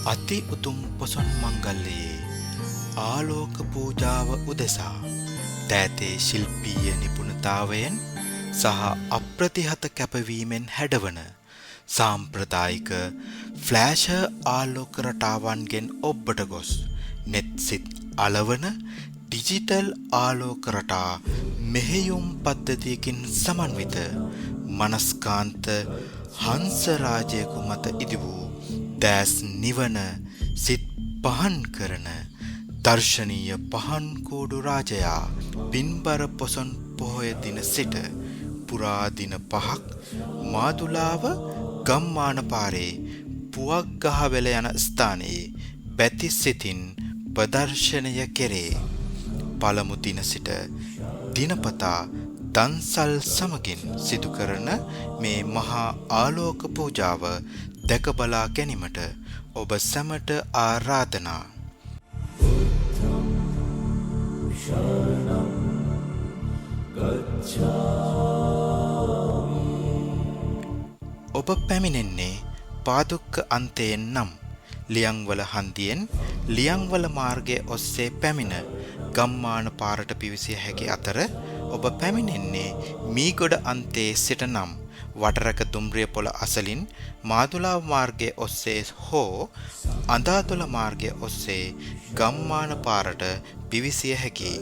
අති උතුම් පොසොන් මංගල්‍යයේ ආලෝක පූජාව උදෙසා දෑතේ ශිල්පීය නිපුණතාවයෙන් සහ අප්‍රතිහත කැපවීමෙන් හැඩවන සාම්ප්‍රදායික ෆ්ලෑෂර් ආලෝක රටාවන්ගෙන් ඔබ්බට ගොස් නෙත් සිත් අලවන ඩිජිටල් ආලෝක රටා මෙහෙයුම් පද්ධතියකින් සමන්විත මනස්කාන්ත හංස රාජයෙකු මත ඉදි වූ දැස් නිවන සිත් පහන් කරන දර්ශනීය පහන් කෝඩු රාජයා පින්බර පොසොන් පොහොය දින සිට පුරා දින 5ක් මාදුලාව ගම්මාන පාරේ පුවක්ගහවෙල යන ස්ථානයේ බැති සිතින් ප්‍රදර්ශනය කෙරේ. පළමු දින සිට දිනපතා දන්සල් සමගින් සිදු කරන මේ මහා ආලෝක පූජාව දැක බලා ගැනීමට ඔබ සැමට ආරාධනා. ඔබ පැමිණෙන්නේ පාදුක්ක අන්තයෙන් නම් ලියංවල හන්දියෙන් ලියංවල මාර්ගයේ ඔස්සේ පැමිණ ගම්මාන පාරට පිවිසිය හැකි අතර ඔබ පැමිණෙන්නේ මීගොඩ අන්තයේ සිට නම් වටරක දුම්රිය පොළ අසලින් මාදුලාව මාර්ගයේ ඔස්සේ හෝ අඳාතොල මාර්ගයේ ඔස්සේ ගම්මාන පාරට පිවිසිය හැකියි.